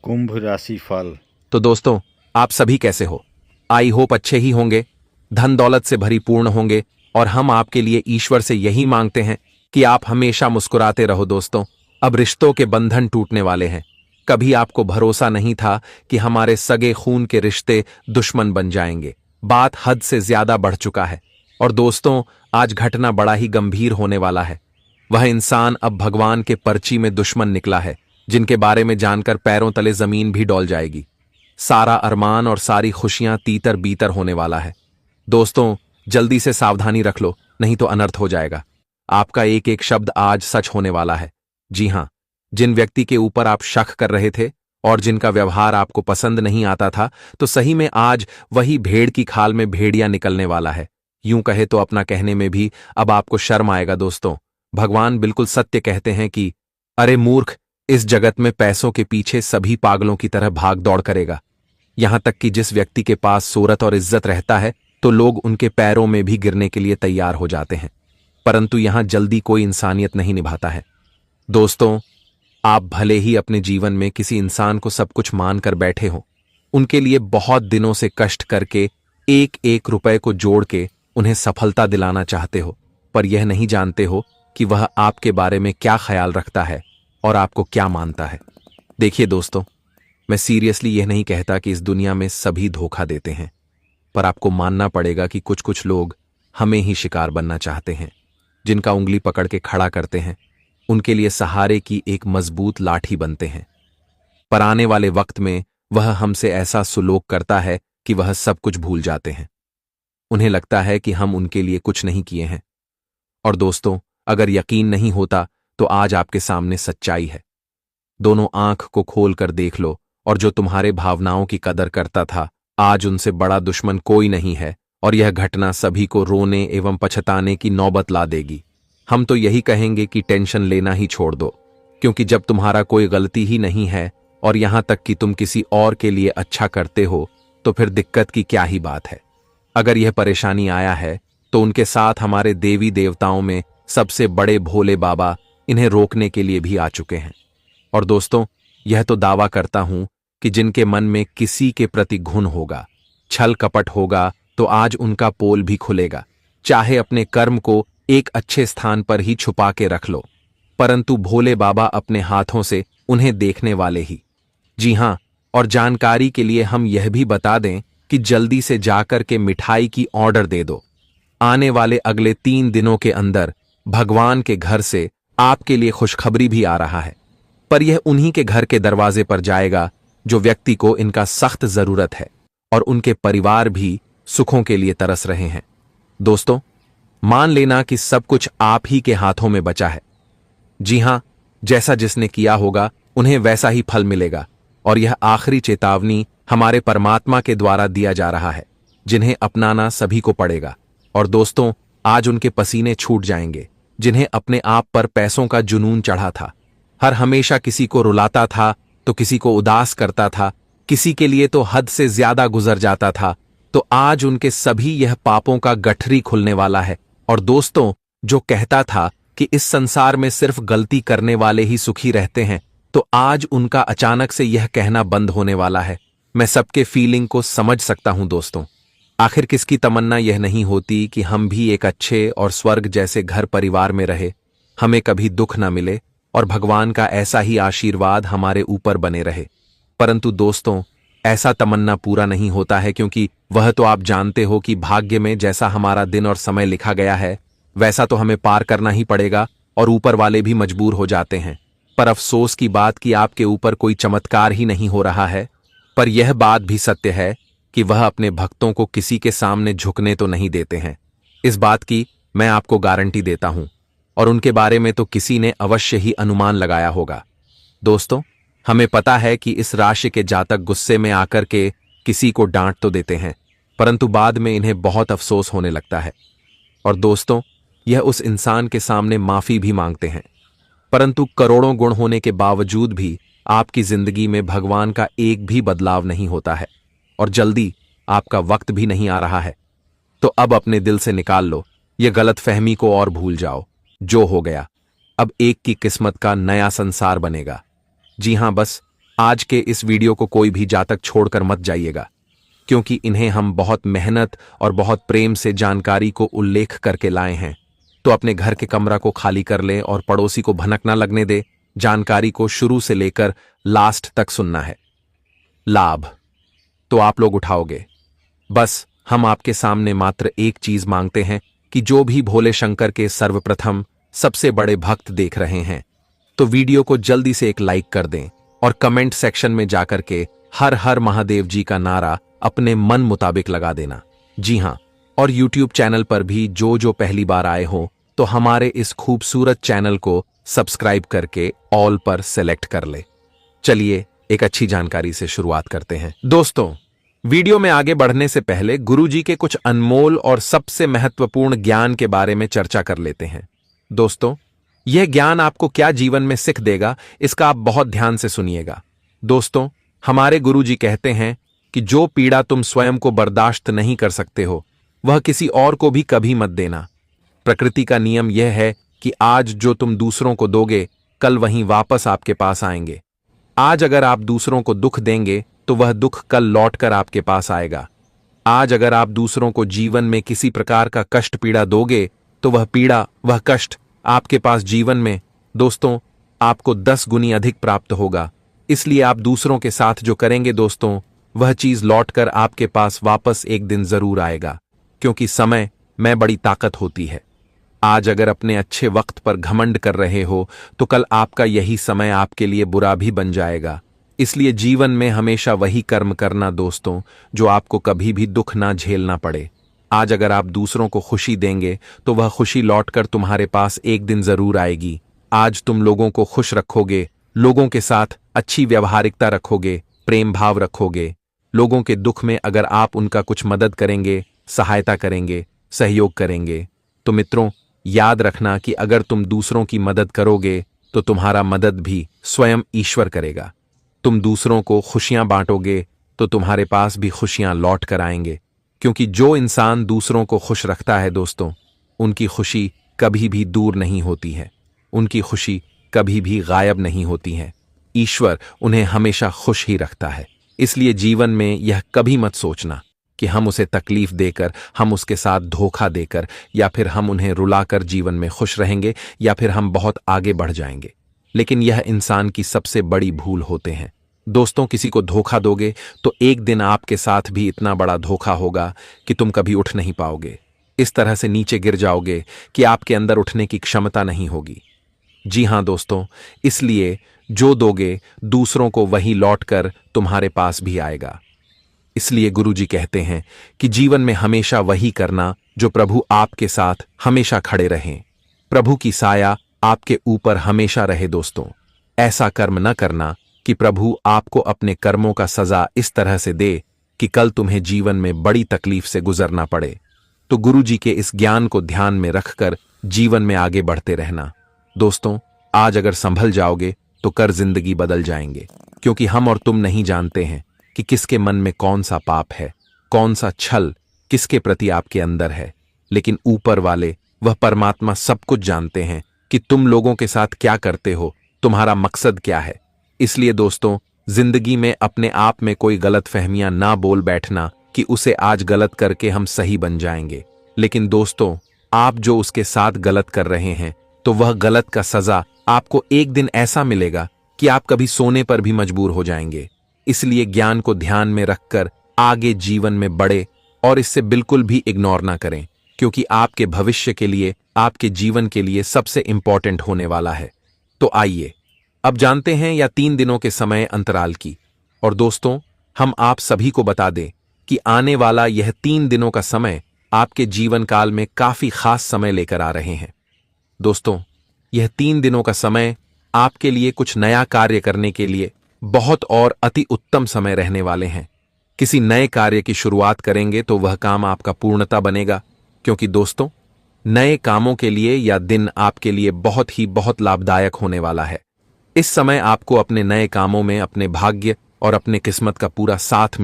कुंभ राशि फल। तो दोस्तों, आप सभी कैसे हो? आई होप अच्छे ही होंगे, धन दौलत से भरीपूर्ण होंगे। और हम आपके लिए ईश्वर से यही मांगते हैं कि आप हमेशा मुस्कुराते रहो। दोस्तों, अब रिश्तों के बंधन टूटने वाले हैं। कभी आपको भरोसा नहीं था कि हमारे सगे खून के रिश्ते दुश्मन बन जाएंगे। बात हद से ज्यादा बढ़ चुका है। और दोस्तों, आज घटना बड़ा ही गंभीर होने वाला है। वह इंसान अब भगवान के पर्ची में दुश्मन निकला है, जिनके बारे में जानकर पैरों तले जमीन भी डोल जाएगी। सारा अरमान और सारी खुशियां तीतर बीतर होने वाला है। दोस्तों, जल्दी से सावधानी रख लो, नहीं तो अनर्थ हो जाएगा। आपका एक एक शब्द आज सच होने वाला है। जी हां, जिन व्यक्ति के ऊपर आप शक कर रहे थे और जिनका व्यवहार आपको पसंद नहीं आता था, तो सही में आज वही भेड़ की खाल में भेड़िया निकलने वाला है। यूं कहे तो अपना कहने में भी अब आपको शर्म आएगा। दोस्तों, भगवान बिल्कुल सत्य कहते हैं कि अरे मूर्ख, इस जगत में पैसों के पीछे सभी पागलों की तरह भाग दौड़ करेगा। यहां तक कि जिस व्यक्ति के पास शोहरत और इज्जत रहता है तो लोग उनके पैरों में भी गिरने के लिए तैयार हो जाते हैं। परंतु यहां जल्दी कोई इंसानियत नहीं निभाता है। दोस्तों, आप भले ही अपने जीवन में किसी इंसान को सब कुछ मानकर बैठे हो, उनके लिए बहुत दिनों से कष्ट करके एक एक रुपए को जोड़ के उन्हें सफलता दिलाना चाहते हो, पर यह नहीं जानते हो कि वह आपके बारे में क्या ख्याल रखता है और आपको क्या मानता है। देखिए दोस्तों, मैं सीरियसली यह नहीं कहता कि इस दुनिया में सभी धोखा देते हैं, पर आपको मानना पड़ेगा कि कुछ कुछ लोग हमें ही शिकार बनना चाहते हैं। जिनका उंगली पकड़ के खड़ा करते हैं, उनके लिए सहारे की एक मजबूत लाठी बनते हैं। पर आने वाले वक्त में वह हमसे ऐसा सुलूक करता है कि वह सब कुछ भूल जाते हैं। उन्हें लगता है कि हम उनके लिए कुछ नहीं किए हैं। और दोस्तों, अगर यकीन नहीं होता तो आज आपके सामने सच्चाई है। दोनों आंख को खोल कर देख लो, और जो तुम्हारे भावनाओं की कदर करता था, आज उनसे बड़ा दुश्मन कोई नहीं है। और यह घटना सभी को रोने एवं पछताने की नौबत ला देगी। हम तो यही कहेंगे कि टेंशन लेना ही छोड़ दो, क्योंकि जब तुम्हारा कोई गलती ही नहीं है और यहां तक कि तुम किसी और के लिए अच्छा करते हो, तो फिर दिक्कत की क्या ही बात है। अगर यह परेशानी आया है तो उनके साथ हमारे देवी देवताओं में सबसे बड़े भोले बाबा इन्हें रोकने के लिए भी आ चुके हैं। और दोस्तों, यह तो दावा करता हूं कि जिनके मन में किसी के प्रति घुन होगा, छल कपट होगा, तो आज उनका पोल भी खुलेगा। चाहे अपने कर्म को एक अच्छे स्थान पर ही छुपा के रख लो, परंतु भोले बाबा अपने हाथों से उन्हें देखने वाले ही। जी हां, और जानकारी के लिए हम यह भी बता दें कि जल्दी से जाकर के मिठाई की ऑर्डर दे दो। आने वाले अगले 3 दिनों के अंदर भगवान के घर से आपके लिए खुशखबरी भी आ रहा है, पर यह उन्हीं के घर के दरवाजे पर जाएगा जो व्यक्ति को इनका सख्त जरूरत है, और उनके परिवार भी सुखों के लिए तरस रहे हैं। दोस्तों, मान लेना कि सब कुछ आप ही के हाथों में बचा है। जी हां, जैसा जिसने किया होगा उन्हें वैसा ही फल मिलेगा। और यह आखिरी चेतावनी हमारे परमात्मा के द्वारा दिया जा रहा है, जिन्हें अपनाना सभी को पड़ेगा। और दोस्तों, आज उनके पसीने छूट जाएंगे, जिन्हें अपने आप पर पैसों का जुनून चढ़ा था। हर हमेशा किसी को रुलाता था तो किसी को उदास करता था, किसी के लिए तो हद से ज्यादा गुजर जाता था। तो आज उनके सभी यह पापों का गठरी खुलने वाला है। और दोस्तों, जो कहता था कि इस संसार में सिर्फ गलती करने वाले ही सुखी रहते हैं, तो आज उनका अचानक से यह कहना बंद होने वाला है। मैं सबके फीलिंग को समझ सकता हूं दोस्तों। आखिर किसकी तमन्ना यह नहीं होती कि हम भी एक अच्छे और स्वर्ग जैसे घर परिवार में रहे, हमें कभी दुख ना मिले और भगवान का ऐसा ही आशीर्वाद हमारे ऊपर बने रहे। परंतु दोस्तों, ऐसा तमन्ना पूरा नहीं होता है, क्योंकि वह तो आप जानते हो कि भाग्य में जैसा हमारा दिन और समय लिखा गया है, वैसा तो हमें पार करना ही पड़ेगा, और ऊपर वाले भी मजबूर हो जाते हैं। पर अफसोस की बात कि आपके ऊपर कोई चमत्कार ही नहीं हो रहा है। पर यह बात भी सत्य है कि वह अपने भक्तों को किसी के सामने झुकने तो नहीं देते हैं। इस बात की मैं आपको गारंटी देता हूं, और उनके बारे में तो किसी ने अवश्य ही अनुमान लगाया होगा। दोस्तों, हमें पता है कि इस राशि के जातक गुस्से में आकर के किसी को डांट तो देते हैं, परंतु बाद में इन्हें बहुत अफसोस होने लगता है। और दोस्तों, यह उस इंसान के सामने माफी भी मांगते हैं। परंतु करोड़ों गुण होने के बावजूद भी आपकी जिंदगी में भगवान का एक भी बदलाव नहीं होता है, और जल्दी आपका वक्त भी नहीं आ रहा है। तो अब अपने दिल से निकाल लो यह गलतफहमी को और भूल जाओ। जो हो गया, अब एक की किस्मत का नया संसार बनेगा। जी हां, बस आज के इस वीडियो को कोई भी जातक छोड़कर मत जाइएगा, क्योंकि इन्हें हम बहुत मेहनत और बहुत प्रेम से जानकारी को उल्लेख करके लाए हैं। तो अपने घर के कमरा को खाली कर लें और पड़ोसी को भनक ना लगने दे। जानकारी को शुरू से लेकर लास्ट तक सुनना है। लाभ तो आप लोग उठाओगे। बस हम आपके सामने मात्र एक चीज मांगते हैं कि जो भी भोले शंकर के सर्वप्रथम सबसे बड़े भक्त देख रहे हैं, तो वीडियो को जल्दी से एक लाइक कर दें और कमेंट सेक्शन में जाकर के हर हर महादेव जी का नारा अपने मन मुताबिक लगा देना। जी हां, और यूट्यूब चैनल पर भी जो पहली बार आए हो तो हमारे इस खूबसूरत चैनल को सब्सक्राइब करके ऑल पर सेलेक्ट कर ले। चलिए एक अच्छी जानकारी से शुरुआत करते हैं। दोस्तों, वीडियो में आगे बढ़ने से पहले गुरुजी के कुछ अनमोल और सबसे महत्वपूर्ण ज्ञान के बारे में चर्चा कर लेते हैं। दोस्तों, यह ज्ञान आपको क्या जीवन में सीख देगा, इसका आप बहुत ध्यान से सुनिएगा। दोस्तों, हमारे गुरुजी कहते हैं कि जो पीड़ा तुम स्वयं को बर्दाश्त नहीं कर सकते हो, वह किसी और को भी कभी मत देना। प्रकृति का नियम यह है कि आज जो तुम दूसरों को दोगे, कल वहीं वापस आपके पास आएंगे। आज अगर आप दूसरों को दुख देंगे तो वह दुख कल लौटकर आपके पास आएगा। आज अगर आप दूसरों को जीवन में किसी प्रकार का कष्ट पीड़ा दोगे तो वह पीड़ा, वह कष्ट आपके पास जीवन में दोस्तों आपको 10 गुनी अधिक प्राप्त होगा। इसलिए आप दूसरों के साथ जो करेंगे दोस्तों, वह चीज लौटकर आपके पास वापस एक दिन जरूर आएगा, क्योंकि समय में बड़ी ताकत होती है। आज अगर अपने अच्छे वक्त पर घमंड कर रहे हो तो कल आपका यही समय आपके लिए बुरा भी बन जाएगा। इसलिए जीवन में हमेशा वही कर्म करना दोस्तों, जो आपको कभी भी दुख ना झेलना पड़े। आज अगर आप दूसरों को खुशी देंगे तो वह खुशी लौटकर तुम्हारे पास एक दिन जरूर आएगी। आज तुम लोगों को खुश रखोगे, लोगों के साथ अच्छी व्यवहारिकता रखोगे, प्रेम भाव रखोगे। लोगों के दुख में अगर आप उनका कुछ मदद करेंगे, सहायता करेंगे, सहयोग करेंगे, तो मित्रों याद रखना कि अगर तुम दूसरों की मदद करोगे तो तुम्हारा मदद भी स्वयं ईश्वर करेगा। तुम दूसरों को खुशियां बांटोगे तो तुम्हारे पास भी खुशियां लौट कर आएंगे, क्योंकि जो इंसान दूसरों को खुश रखता है दोस्तों, उनकी खुशी कभी भी दूर नहीं होती है, उनकी खुशी कभी भी गायब नहीं होती है। ईश्वर उन्हें हमेशा खुश ही रखता है। इसलिए जीवन में यह कभी मत सोचना कि हम उसे तकलीफ देकर, हम उसके साथ धोखा देकर, या फिर हम उन्हें रुलाकर जीवन में खुश रहेंगे, या फिर हम बहुत आगे बढ़ जाएंगे। लेकिन यह इंसान की सबसे बड़ी भूल होते हैं दोस्तों। किसी को धोखा दोगे तो एक दिन आपके साथ भी इतना बड़ा धोखा होगा कि तुम कभी उठ नहीं पाओगे। इस तरह से नीचे गिर जाओगे कि आपके अंदर उठने की क्षमता नहीं होगी। जी हां दोस्तों, इसलिए जो दोगे दूसरों को वही लौटकर तुम्हारे पास भी आएगा। इसलिए गुरुजी कहते हैं कि जीवन में हमेशा वही करना जो प्रभु आपके साथ हमेशा खड़े रहें। प्रभु की साया आपके ऊपर हमेशा रहे दोस्तों। ऐसा कर्म न करना कि प्रभु आपको अपने कर्मों का सजा इस तरह से दे कि कल तुम्हें जीवन में बड़ी तकलीफ से गुजरना पड़े। तो गुरुजी के इस ज्ञान को ध्यान में रखकर जीवन में आगे बढ़ते रहना। दोस्तों, आज अगर संभल जाओगे तो कर जिंदगी बदल जाएंगे, क्योंकि हम और तुम नहीं जानते हैं कि किसके मन में कौन सा पाप है, कौन सा छल किसके प्रति आपके अंदर है। लेकिन ऊपर वाले वह परमात्मा सब कुछ जानते हैं कि तुम लोगों के साथ क्या करते हो, तुम्हारा मकसद क्या है। इसलिए दोस्तों, जिंदगी में अपने आप में कोई गलत फहमियां ना बोल बैठना कि उसे आज गलत करके हम सही बन जाएंगे। लेकिन दोस्तों, आप जो उसके साथ गलत कर रहे हैं, तो वह गलत का सजा आपको एक दिन ऐसा मिलेगा कि आप कभी सोने पर भी मजबूर हो जाएंगे। इसलिए ज्ञान को ध्यान में रखकर आगे जीवन में बढ़े और इससे बिल्कुल भी इग्नोर ना करें, क्योंकि आपके भविष्य के लिए, आपके जीवन के लिए सबसे इंपॉर्टेंट होने वाला है। तो आइए अब जानते हैं या 3 दिनों के समय अंतराल की। और दोस्तों, हम आप सभी को बता दें कि आने वाला यह 3 दिनों का समय आपके जीवन काल में काफी खास समय लेकर आ रहे हैं। दोस्तों, यह 3 दिनों का समय आपके लिए कुछ नया कार्य करने के लिए बहुत और अति उत्तम समय रहने वाले हैं। किसी नए कार्य की शुरुआत करेंगे तो वह काम आपका पूर्णता बनेगा, क्योंकि दोस्तों, नए कामों के लिए यह दिन आपके लिए बहुत लाभदायक होने वाला है। इस समय आपको अपने नए कामों में अपने भाग्य और अपने किस्मत का पूरा साथ